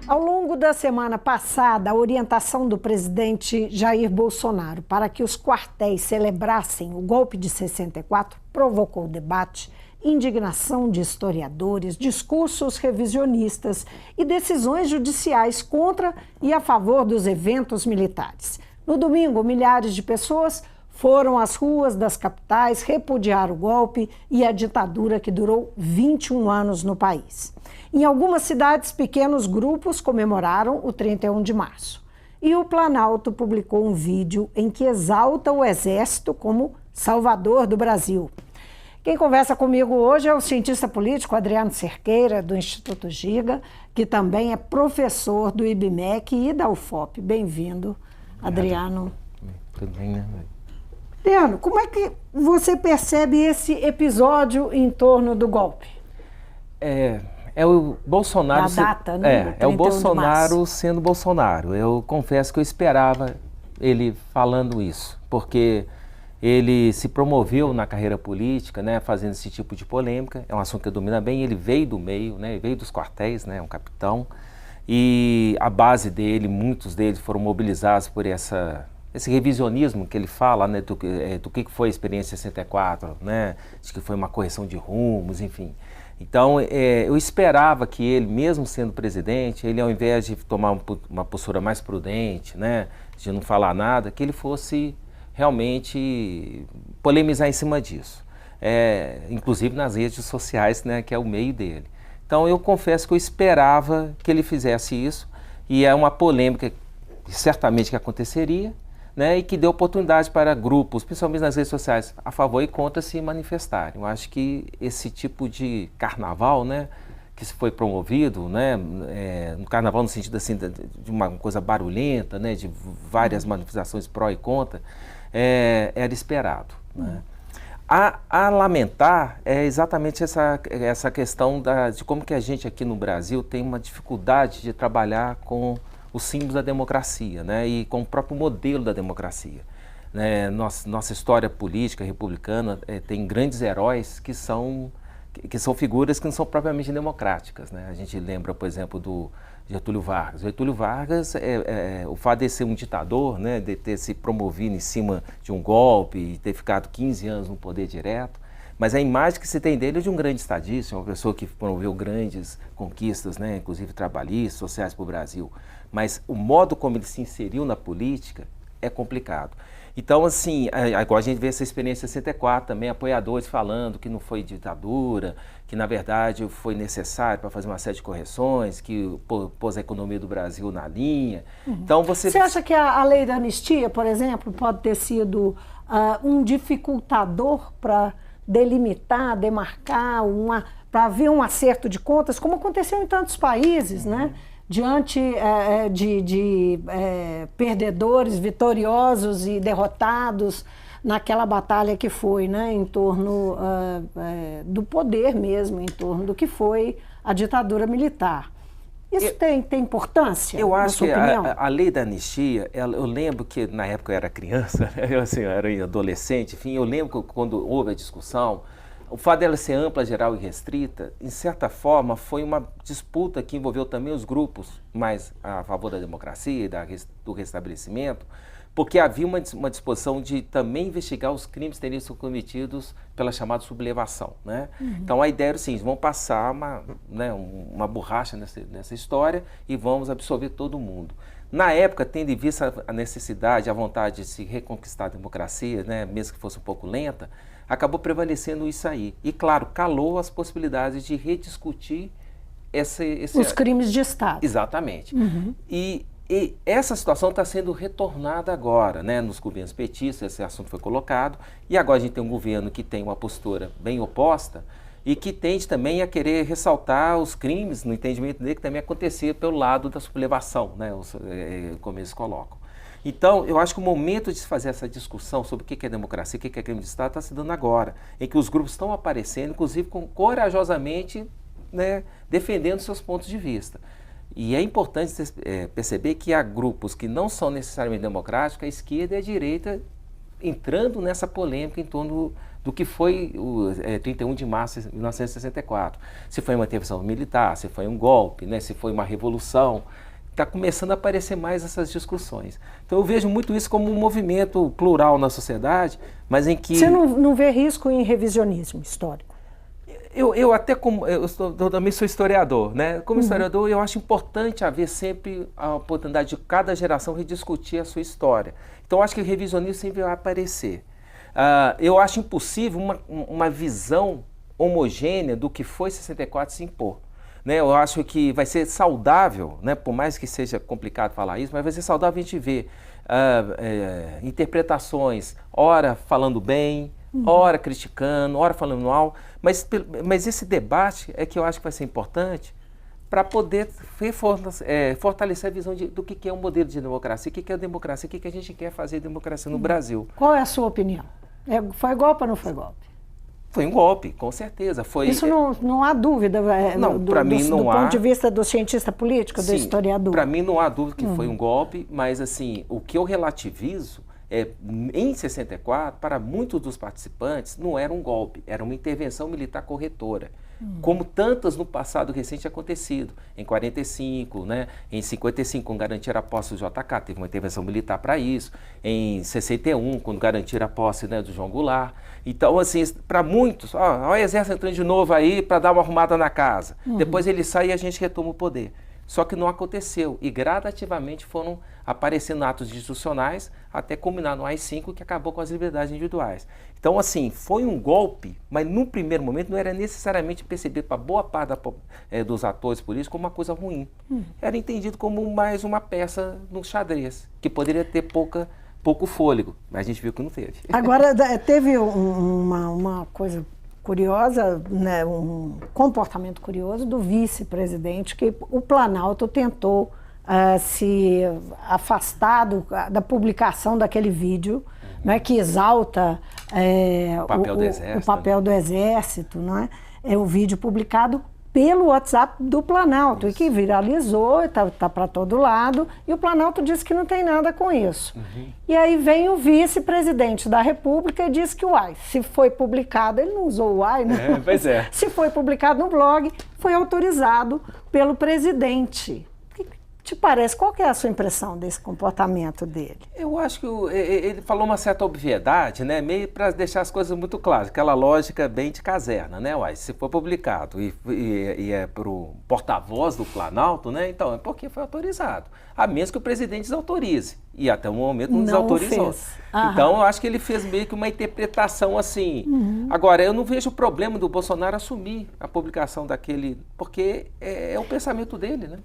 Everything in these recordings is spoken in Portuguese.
Ao longo da semana passada, a orientação do presidente Jair Bolsonaro para que os quartéis celebrassem o golpe de 64 provocou debate, indignação de historiadores, discursos revisionistas e decisões judiciais contra e a favor dos eventos militares. No domingo, milhares de pessoas foram às ruas das capitais repudiar o golpe e a ditadura que durou 21 anos no país. Em algumas cidades, pequenos grupos comemoraram o 31 de março. E o Planalto publicou um vídeo em que exalta o Exército como salvador do Brasil. Quem conversa comigo hoje é o cientista político Adriano Cerqueira, do Instituto Giga, que também é professor do IBMEC e da UFOP. Bem-vindo, Adriano. Tudo bem, né? Adriano, como é que você percebe esse episódio em torno do golpe? É o Bolsonaro... Da data, né? É o Bolsonaro sendo Bolsonaro. Eu confesso que eu esperava ele falando isso, porque ele se promoveu na carreira política, né, fazendo esse tipo de polêmica. É um assunto que domina bem. Ele veio do meio, né, ele veio dos quartéis, né, um capitão. E a base dele, muitos deles foram mobilizados por esse revisionismo que ele fala, né, do que foi a experiência 64, né, de que foi uma correção de rumos, enfim. Então, eu esperava que ele, mesmo sendo presidente, ele ao invés de tomar uma postura mais prudente, né, de não falar nada, que ele fosse realmente polemizar em cima disso. Inclusive nas redes sociais, né, que é o meio dele. Então, eu confesso que eu esperava que ele fizesse isso, e é uma polêmica certamente que aconteceria, né, e que deu oportunidade para grupos, principalmente nas redes sociais, a favor e contra se manifestarem. Eu acho que esse tipo de carnaval, né, que se foi promovido, né, no carnaval no sentido assim, de uma coisa barulhenta, né, de várias manifestações pró e contra, era esperado. Né. A lamentar é exatamente essa questão de como que a gente aqui no Brasil tem uma dificuldade de trabalhar com os símbolos da democracia, né, e com o próprio modelo da democracia. Né, nossa história política republicana tem grandes heróis que são figuras que não são propriamente democráticas. Né? A gente lembra, por exemplo, do Getúlio Vargas. Getúlio Vargas, o fato de ser um ditador, né, de ter se promovido em cima de um golpe e ter ficado 15 anos no poder direto, mas a imagem que se tem dele é de um grande estadista, uma pessoa que promoveu grandes conquistas, né, inclusive trabalhistas, sociais para o Brasil. Mas o modo como ele se inseriu na política é complicado. Então, assim, agora a gente vê essa experiência em 64 também, apoiadores falando que não foi ditadura, que na verdade foi necessário para fazer uma série de correções, que pôs a economia do Brasil na linha. Então, Você acha que a lei da anistia, por exemplo, pode ter sido um dificultador para delimitar, demarcar, para haver um acerto de contas, como aconteceu em tantos países, né? Diante de perdedores, vitoriosos e derrotados naquela batalha que foi, né, em torno do poder mesmo, em torno do que foi a ditadura militar. Isso tem importância? Eu acho que a lei da anistia, eu lembro que na época eu era criança, eu era adolescente, enfim, eu lembro que quando houve a discussão, o fato dela ser ampla, geral e restrita, em certa forma, foi uma disputa que envolveu também os grupos mais a favor da democracia e do restabelecimento, porque havia uma disposição de também investigar os crimes que teriam sido cometidos pela chamada sublevação. Né? Então, a ideia era o seguinte: vamos passar uma borracha nessa história e vamos absorver todo mundo. Na época, tendo em vista a necessidade, a vontade de se reconquistar a democracia, né, mesmo que fosse um pouco lenta, acabou prevalecendo isso aí. E, claro, calou as possibilidades de rediscutir os crimes de Estado. Exatamente. E essa situação está sendo retornada agora, né? Nos governos petistas, esse assunto foi colocado, e agora a gente tem um governo que tem uma postura bem oposta e que tende também a querer ressaltar os crimes, no entendimento dele, que também aconteceram pelo lado da sublevação, né? Como eles colocam. Então, eu acho que o momento de se fazer essa discussão sobre o que é democracia, o que é crime de Estado, está se dando agora, em que os grupos estão aparecendo, inclusive corajosamente, né, defendendo seus pontos de vista. E é importante perceber que há grupos que não são necessariamente democráticos, a esquerda e a direita entrando nessa polêmica em torno do que foi o 31 de março de 1964. Se foi uma intervenção militar, se foi um golpe, né, se foi uma revolução. Está começando a aparecer mais essas discussões. Então eu vejo muito isso como um movimento plural na sociedade, mas em que... Você não vê risco em revisionismo histórico? Eu também sou historiador, né? Como historiador, eu acho importante haver sempre a oportunidade de cada geração rediscutir a sua história. Então, eu acho que o revisionismo sempre vai aparecer. Eu acho impossível uma visão homogênea do que foi 64 se impor. Né? Eu acho que vai ser saudável, né? Por mais que seja complicado falar isso, mas vai ser saudável a gente ver interpretações, ora falando bem, ora criticando, ora falando mal, mas esse debate é que eu acho que vai ser importante para poder fortalecer a visão do que é um modelo de democracia, o que é a democracia, o que a gente quer fazer de democracia no Brasil. Qual é a sua opinião? Foi golpe ou não foi golpe? Foi um golpe, com certeza. Isso não há dúvida, para mim não do há. ponto de vista do cientista político, do historiador. Para mim não há dúvida que foi um golpe, mas assim, o que eu relativizo em 64, para muitos dos participantes, não era um golpe, era uma intervenção militar corretora, como tantas no passado recente acontecido. Em 45, né? Em 55, quando garantiram a posse do JK, teve uma intervenção militar para isso. Em 61, quando garantiram a posse, né, do João Goulart. Então, assim, para muitos, ó, o exército entrando de novo aí para dar uma arrumada na casa. Depois ele sai e a gente retoma o poder. Só que não aconteceu e gradativamente foram aparecendo atos institucionais até culminar no AI-5, que acabou com as liberdades individuais. Então, assim, foi um golpe, mas num primeiro momento não era necessariamente percebido para boa parte dos atores políticos como uma coisa ruim. Era entendido como mais uma peça no xadrez, que poderia ter pouco fôlego, mas a gente viu que não teve. Agora, teve uma coisa curiosa, né, um comportamento curioso do vice-presidente, que o Planalto tentou se afastar da publicação daquele vídeo, né, que exalta o papel do Exército, né? É o vídeo publicado pelo WhatsApp do Planalto, e que viralizou, está para todo lado, e o Planalto disse que não tem nada com isso. E aí vem o vice-presidente da República e diz que se foi publicado, ele não usou o né? Pois é. Se foi publicado no blog, foi autorizado pelo presidente. O que te parece? Qual que é a sua impressão desse comportamento dele? Eu acho que ele falou uma certa obviedade, né? Meio para deixar as coisas muito claras, aquela lógica bem de caserna, né? Se for publicado e é para o porta-voz do Planalto, né? Então é porque foi autorizado, a menos que o presidente desautorize, e até o momento não desautorizou. Então eu acho que ele fez meio que uma interpretação assim. Agora, eu não vejo o problema do Bolsonaro assumir a publicação daquele, porque é o pensamento dele, né?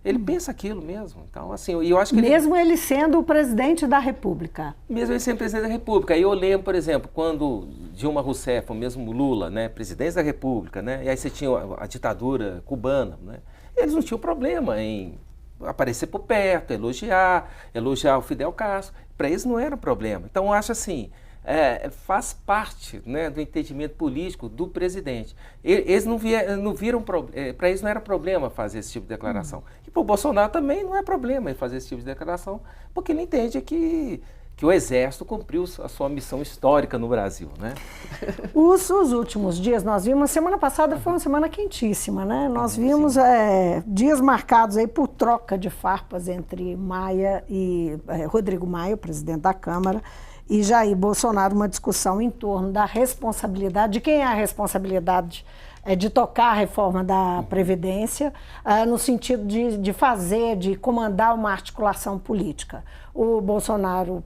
Ele pensa aquilo mesmo. Então, assim, eu acho que mesmo ele sendo o presidente da República. Mesmo ele sendo presidente da República. E eu lembro, por exemplo, quando Dilma Rousseff, ou mesmo Lula, né, presidente da República, né, e aí você tinha a ditadura cubana, né, eles não tinham problema em aparecer por perto, elogiar o Fidel Castro. Para eles não era problema. Então, eu acho assim, faz parte, né, do entendimento político do presidente. Eles não viram, para eles não era problema fazer esse tipo de declaração. E para o Bolsonaro também não é problema fazer esse tipo de declaração, porque ele entende que o Exército cumpriu a sua missão histórica no Brasil, né? Os últimos dias nós vimos, semana passada foi uma semana quentíssima, né? Nós vimos dias marcados aí por troca de farpas entre Rodrigo Maia, o presidente da Câmara, e Jair Bolsonaro, uma discussão em torno da responsabilidade, de quem é a responsabilidade de tocar a reforma da Previdência, no sentido de comandar uma articulação política. O Bolsonaro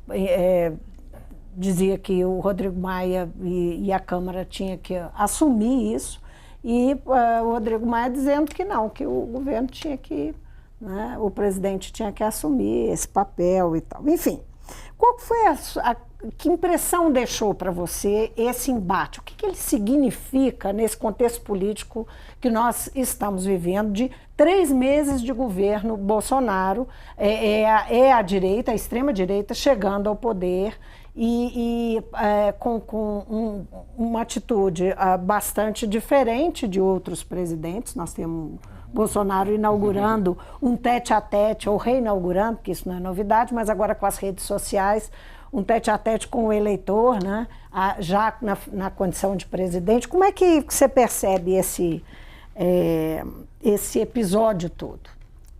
dizia que o Rodrigo Maia e a Câmara tinham que assumir isso, e o Rodrigo Maia dizendo que não, que o governo tinha que, né, o presidente tinha que assumir esse papel e tal. Enfim, qual foi que impressão deixou para você esse embate? O que ele significa nesse contexto político que nós estamos vivendo de 3 meses de governo Bolsonaro, a direita, a extrema-direita, chegando ao poder com uma atitude bastante diferente de outros presidentes. Nós temos Bolsonaro inaugurando um tete-a-tete, ou reinaugurando, porque isso não é novidade, mas agora com as redes sociais, um tete-a-tete com o eleitor, né? Já na condição de presidente. Como é que você percebe esse episódio todo?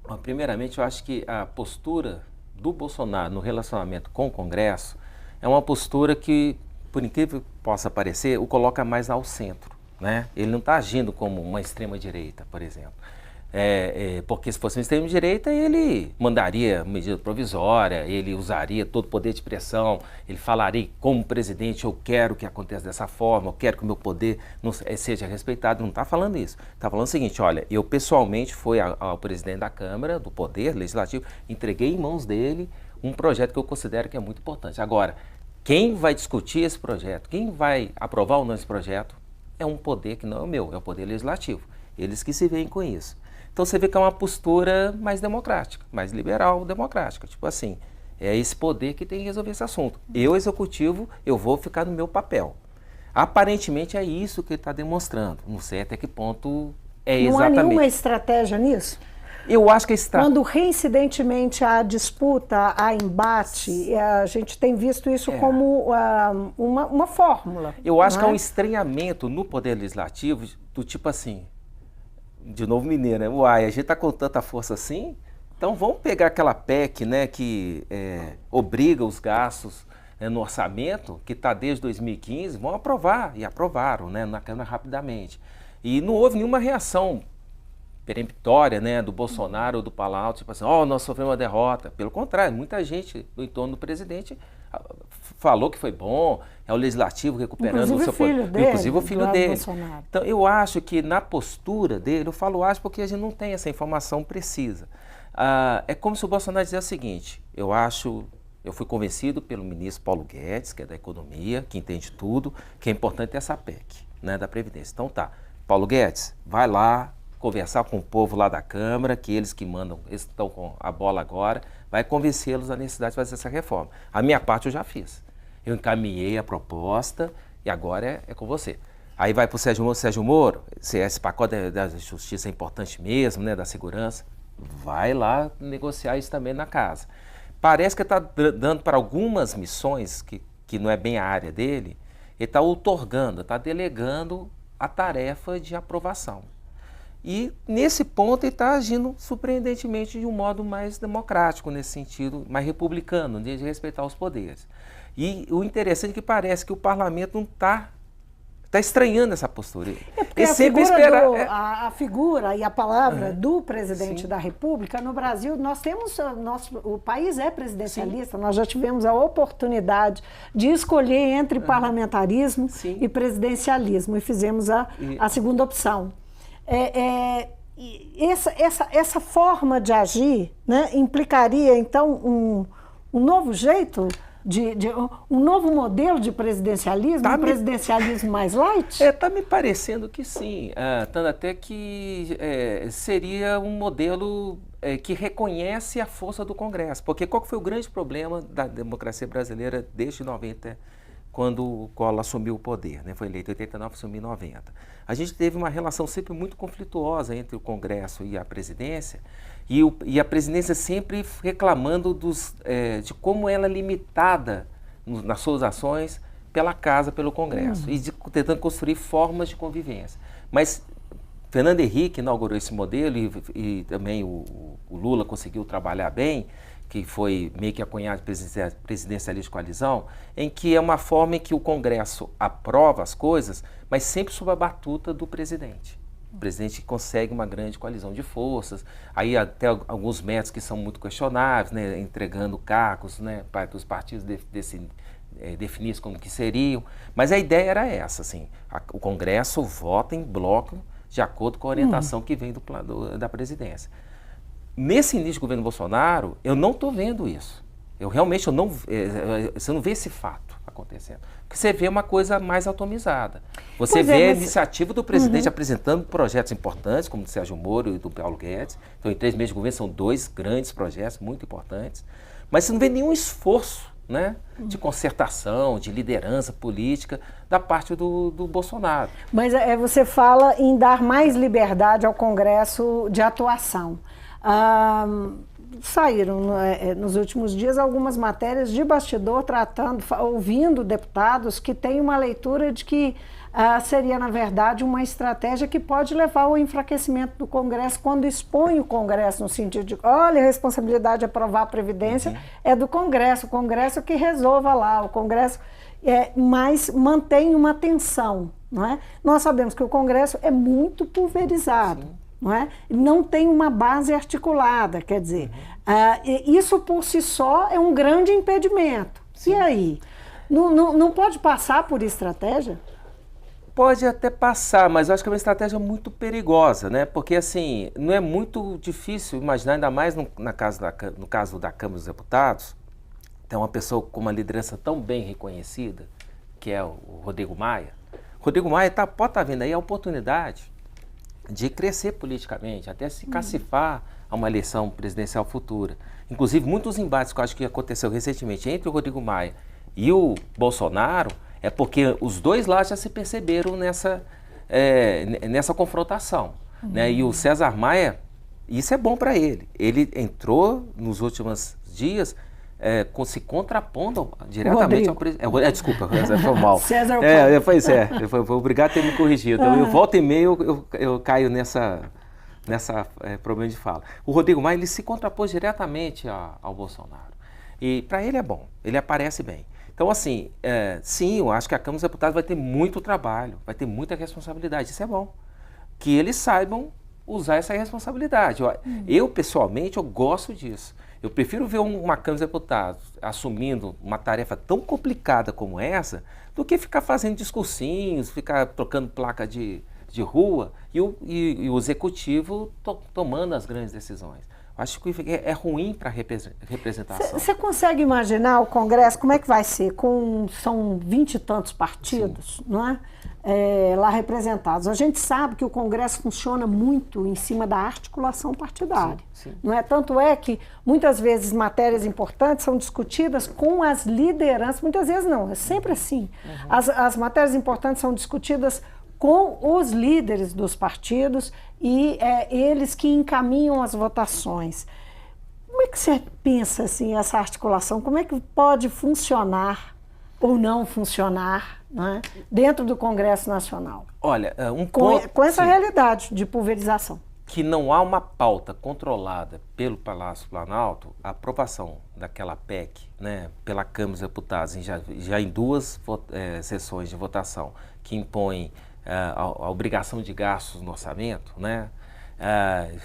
Bom, primeiramente, eu acho que a postura do Bolsonaro no relacionamento com o Congresso é uma postura que, por incrível que possa parecer, o coloca mais ao centro, né? Ele não está agindo como uma extrema-direita, por exemplo. Porque se fosse uma extrema-direita, ele mandaria medida provisória, ele usaria todo o poder de pressão, ele falaria como presidente, eu quero que aconteça dessa forma, eu quero que o meu poder seja respeitado. Não está falando isso. Está falando o seguinte, olha, eu pessoalmente fui ao presidente da Câmara, do Poder Legislativo, entreguei em mãos dele um projeto que eu considero que é muito importante. Agora, quem vai discutir esse projeto, quem vai aprovar ou não esse projeto, é um poder que não é o meu, é o Poder Legislativo. Eles que se veem com isso. Então você vê que é uma postura mais democrática, mais liberal democrática. Tipo assim, é esse poder que tem que resolver esse assunto. Eu, executivo, eu vou ficar no meu papel. Aparentemente é isso que ele está demonstrando. Não sei até que ponto é exatamente. Não há nenhuma estratégia nisso? Eu acho que Quando reincidentemente há disputa, há embate, a gente tem visto isso como uma fórmula. Eu acho que há um estranhamento no Poder Legislativo do tipo assim, de novo mineiro, né? Uai, a gente está com tanta força assim, então vamos pegar aquela PEC, né, que obriga os gastos no orçamento, que está desde 2015, vão aprovar, e aprovaram, né, na Câmara rapidamente. E não houve nenhuma reação peremptória, né, do Bolsonaro ou do Palácio, tipo assim, nós sofremos uma derrota. Pelo contrário, muita gente no entorno do presidente falou que foi bom, é o Legislativo recuperando o seu poder. Inclusive o filho dele. Bolsonaro. Então eu acho que na postura dele, eu falo acho porque a gente não tem essa informação precisa. É como se o Bolsonaro dizia o seguinte, eu fui convencido pelo ministro Paulo Guedes, que é da Economia, que entende tudo, que é importante essa PEC, né, da Previdência. Então tá, Paulo Guedes, vai lá, conversar com o povo lá da Câmara, que eles que mandam, eles estão com a bola agora, vai convencê-los da necessidade de fazer essa reforma. A minha parte eu já fiz. Eu encaminhei a proposta e agora é com você. Aí vai para o Sérgio Moro, se esse pacote da justiça é importante mesmo, né, da segurança, vai lá negociar isso também na casa. Parece que está dando para algumas missões, que não é bem a área dele, ele está outorgando, está delegando a tarefa de aprovação. E, nesse ponto, ele está agindo surpreendentemente de um modo mais democrático, nesse sentido, mais republicano, de respeitar os poderes. E o interessante é que parece que o parlamento não está estranhando essa postura. Porque a figura e a palavra do presidente da República, no Brasil, o país é presidencialista, nós já tivemos a oportunidade de escolher entre parlamentarismo e presidencialismo, e fizemos a segunda opção. Essa forma de agir, né, implicaria, então, um novo jeito, um novo modelo de presidencialismo, um presidencialismo mais light? Está me parecendo que sim, tanto até que seria um modelo que reconhece a força do Congresso, porque qual foi o grande problema da democracia brasileira desde 90, quando o Collor assumiu o poder, né? Foi eleito em 89, assumiu em 90. A gente teve uma relação sempre muito conflituosa entre o Congresso e a presidência, e a presidência sempre reclamando de como ela é limitada nas suas ações pela casa, pelo Congresso, e tentando construir formas de convivência. Mas Fernando Henrique inaugurou esse modelo e também o Lula conseguiu trabalhar bem, que foi meio que a cunhada presidencialista de coalizão, em que é uma forma em que o Congresso aprova as coisas, mas sempre sob a batuta do presidente. O presidente consegue uma grande coalizão de forças, aí até alguns métodos que são muito questionáveis, né, entregando cargos, né, para os partidos definirem como que seriam, mas a ideia era essa, assim, o Congresso vota em bloco de acordo com a orientação que vem da presidência. Nesse início do governo Bolsonaro, eu não estou vendo isso. Você não vê esse fato acontecendo. Porque você vê uma coisa mais atomizada. Você vê a iniciativa do presidente apresentando projetos importantes, como o do Sérgio Moro e do Paulo Guedes. Então, em 3 meses de governo, são 2 grandes projetos muito importantes. Mas você não vê nenhum esforço, né, de concertação, de liderança política da parte do Bolsonaro. Mas você fala em dar mais liberdade ao Congresso de atuação. saíram nos últimos dias algumas matérias de bastidor ouvindo deputados que têm uma leitura de que seria, na verdade, uma estratégia que pode levar ao enfraquecimento do Congresso quando expõe o Congresso no sentido de, olha, a responsabilidade de aprovar a Previdência é do Congresso, o Congresso que resolva lá, o Congresso, mas mantém uma tensão, não é? Nós sabemos que o Congresso é muito pulverizado, não é? Não tem uma base articulada, quer dizer, isso por si só é um grande impedimento. Sim. E aí? Não pode passar por estratégia? Pode até passar, mas eu acho que é uma estratégia muito perigosa, né? Porque, assim, não é muito difícil imaginar, ainda mais no caso da Câmara dos Deputados, tem uma pessoa com uma liderança tão bem reconhecida, que é o Rodrigo Maia. Rodrigo Maia pode estar vendo aí a oportunidade de crescer politicamente, até se cacifar a uma eleição presidencial futura. Inclusive, muitos embates que eu acho que aconteceu recentemente entre o Rodrigo Maia e o Bolsonaro, é porque os dois lados já se perceberam nessa confrontação. Né? E o César Maia, isso é bom para ele. Ele entrou nos últimos dias se contrapondo diretamente ao presidente. Desculpa, foi mal. César foi obrigado a ter me corrigido. Então, eu volto e meio, eu caio nessa problema de fala. O Rodrigo Maia, ele se contrapôs diretamente ao Bolsonaro. E para ele é bom, ele aparece bem. Então, assim, sim, eu acho que a Câmara dos Deputados vai ter muito trabalho, vai ter muita responsabilidade, isso é bom. Que eles saibam usar essa responsabilidade. Eu, pessoalmente, eu gosto disso. Eu prefiro ver uma Câmara dos Deputados assumindo uma tarefa tão complicada como essa, do que ficar fazendo discursinhos, ficar trocando placa de rua e o Executivo tomando as grandes decisões. Acho que é ruim para a representação. Você consegue imaginar o Congresso, como é que vai ser? São 20 e tantos partidos, não é? Lá representados. A gente sabe que o Congresso funciona muito em cima da articulação partidária. Sim. Não é? Tanto é que muitas vezes matérias importantes são discutidas com as lideranças, muitas vezes não, é sempre assim. As matérias importantes são discutidas com os líderes dos partidos e eles que encaminham as votações. Como é que você pensa assim, essa articulação? Como é que pode funcionar ou não funcionar, né, dentro do Congresso Nacional? Olha, com essa realidade de pulverização. Que não há uma pauta controlada pelo Palácio Planalto, a aprovação daquela PEC, né, pela Câmara dos Deputados, já em duas sessões de votação, que impõe a obrigação de gastos no orçamento, né?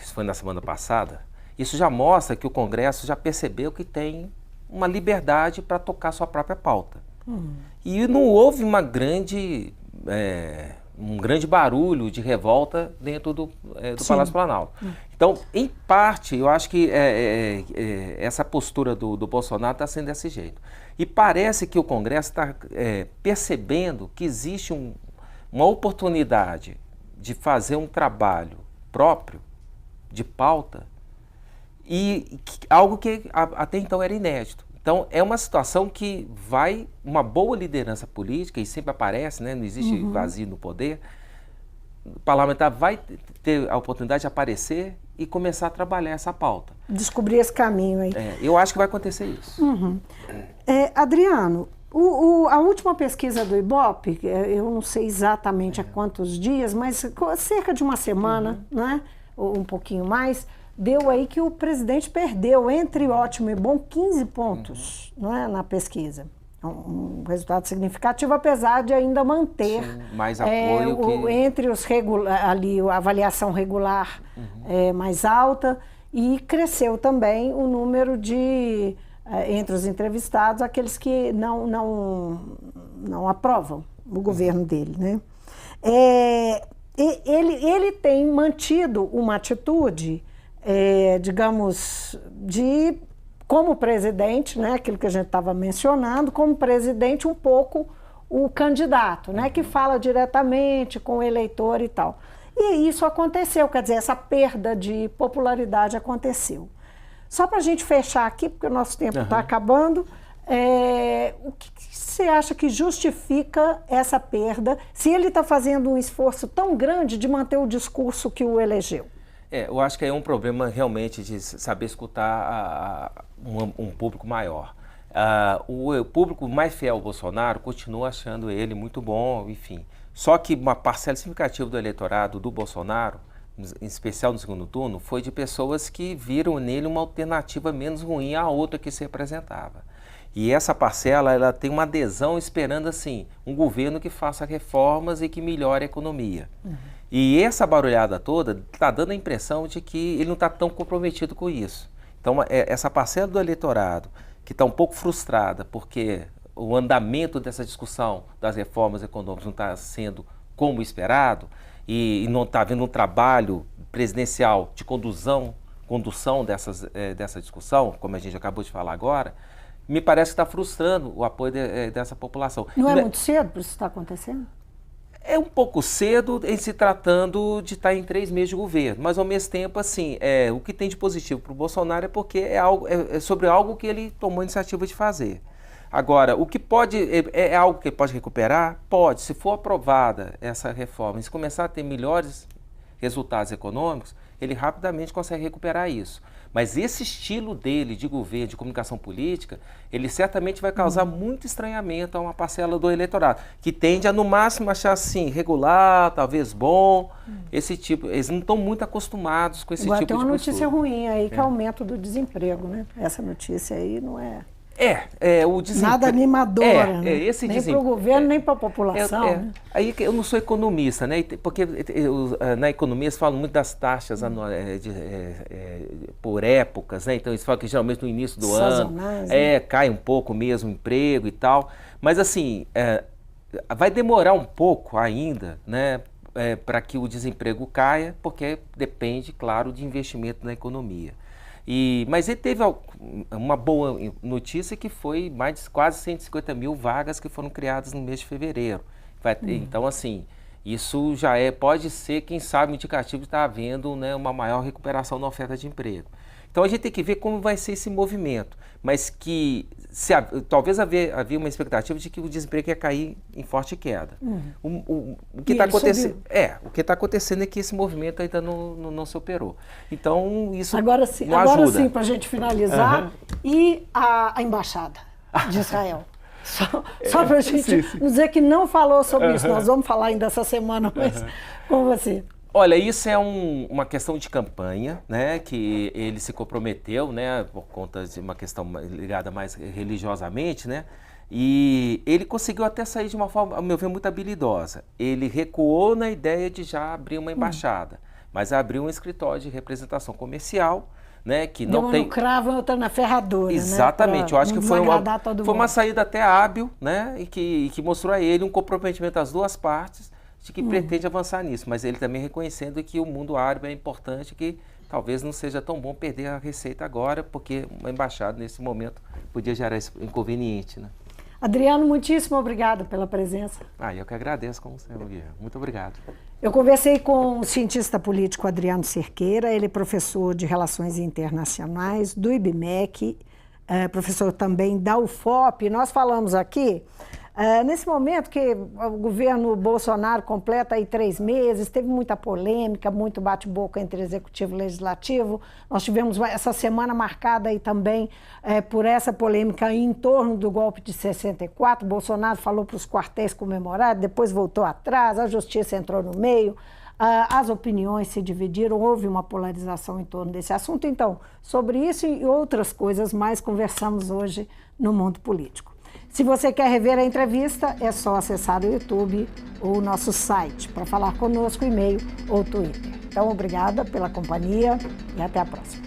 Isso foi na semana passada. Isso já mostra que o Congresso já percebeu que tem uma liberdade para tocar sua própria pauta. E não houve um grande barulho de revolta dentro do Palácio Planalto. Então, em parte, eu acho que essa postura do Bolsonaro está sendo desse jeito. E parece que o Congresso está percebendo que existe uma oportunidade de fazer um trabalho próprio, de pauta, e algo que até então era inédito. Então, é uma situação que uma boa liderança política, e sempre aparece, né, não existe vazio no poder, o parlamentar vai ter a oportunidade de aparecer e começar a trabalhar essa pauta. Descobrir esse caminho aí. Eu acho que vai acontecer isso. Adriano, a última pesquisa do Ibope, eu não sei exatamente há quantos dias, mas cerca de uma semana, né, ou um pouquinho mais, deu aí que o presidente perdeu, entre ótimo e bom, 15 pontos, né, na pesquisa. Um resultado significativo, apesar de ainda manter mais apoio entre os ali a avaliação regular mais alta, e cresceu também o número de entre os entrevistados, aqueles que não aprovam o governo dele, né? Ele tem mantido uma atitude, digamos, como presidente, né, aquilo que a gente estava mencionando, como presidente um pouco o candidato, né, que fala diretamente com o eleitor e tal. E isso aconteceu, quer dizer, essa perda de popularidade aconteceu. Só para a gente fechar aqui, porque o nosso tempo está acabando, o que você acha que justifica essa perda, se ele está fazendo um esforço tão grande de manter o discurso que o elegeu? Eu acho que é um problema realmente de saber escutar um público maior. O público mais fiel ao Bolsonaro continua achando ele muito bom, enfim. Só que uma parcela significativa do eleitorado do Bolsonaro, em especial no segundo turno, foi de pessoas que viram nele uma alternativa menos ruim à outra que se representava. E essa parcela, ela tem uma adesão esperando, assim, um governo que faça reformas e que melhore a economia. E essa barulhada toda está dando a impressão de que ele não está tão comprometido com isso. Então, essa parcela do eleitorado, que está um pouco frustrada, porque o andamento dessa discussão das reformas econômicas não está sendo como esperado, e não está havendo um trabalho presidencial de condução dessa discussão, como a gente acabou de falar agora, me parece que está frustrando o apoio dessa população. Não é muito cedo para isso estar acontecendo? É um pouco cedo em se tratando de estar em 3 meses de governo, mas ao mesmo tempo, assim, o que tem de positivo para o Bolsonaro é porque é sobre algo que ele tomou a iniciativa de fazer. Agora, o que pode, é algo que ele pode recuperar? Pode, se for aprovada essa reforma, se começar a ter melhores resultados econômicos, ele rapidamente consegue recuperar isso. Mas esse estilo dele de governo, de comunicação política, ele certamente vai causar muito estranhamento a uma parcela do eleitorado, que tende a, no máximo, achar assim, regular, talvez bom, esse tipo. Eles não estão muito acostumados com esse tipo de postura. Agora tem uma notícia ruim aí, que é o aumento do desemprego, né? Essa notícia aí não é... o desemprego... Nada animadora, né? Esse nem para o governo, nem para a população. Né? Aí eu não sou economista, né? Porque na economia eles falam muito das taxas por épocas, né? Então eles falam que geralmente no início do ano cai um pouco mesmo o emprego e tal. Mas assim, vai demorar um pouco ainda, né? Para que o desemprego caia, porque depende, claro, de investimento na economia. Mas ele teve uma boa notícia, que foi mais de quase 150 mil vagas que foram criadas no mês de fevereiro. Então, assim, isso já pode ser, quem sabe, um indicativo de estar havendo, né, uma maior recuperação na oferta de emprego. Então a gente tem que ver como vai ser esse movimento, mas que talvez havia uma expectativa de que o desemprego ia cair em forte queda. O que está acontecendo é que esse movimento ainda não se operou. Então isso agora sim, não ajuda. Agora sim, para a gente finalizar, e a embaixada de Israel? Só para a gente dizer que não falou sobre isso, nós vamos falar ainda essa semana, mas com você. Olha, isso é uma questão de campanha, né, que ele se comprometeu, né, por conta de uma questão ligada mais religiosamente, né, e ele conseguiu até sair de uma forma, ao meu ver, muito habilidosa. Ele recuou na ideia de já abrir uma embaixada, mas abriu um escritório de representação comercial, né, que não tem... no cravo, outra na ferradura, exatamente, né, eu acho que foi uma saída até hábil, né, e que mostrou a ele um comprometimento das duas partes, de que pretende avançar nisso, mas ele também reconhecendo que o mundo árabe é importante, que talvez não seja tão bom perder a receita agora, porque uma embaixada nesse momento podia gerar esse inconveniente, né? Adriano, muitíssimo obrigado pela presença. Eu que agradeço, como sempre, Guilherme. Muito obrigado. Eu conversei com o cientista político Adriano Cerqueira, ele é professor de Relações Internacionais do IBMEC, professor também da UFOP. Nós falamos aqui... nesse momento que o governo Bolsonaro completa aí 3 meses, teve muita polêmica, muito bate-boca entre executivo e legislativo. Nós tivemos essa semana marcada aí também por essa polêmica em torno do golpe de 64. Bolsonaro falou para os quartéis comemorar, depois voltou atrás, a justiça entrou no meio, as opiniões se dividiram, houve uma polarização em torno desse assunto. Então, sobre isso e outras coisas mais, conversamos hoje no Mundo Político. Se você quer rever a entrevista, é só acessar o YouTube ou o nosso site para falar conosco, e-mail ou Twitter. Então, obrigada pela companhia e até a próxima.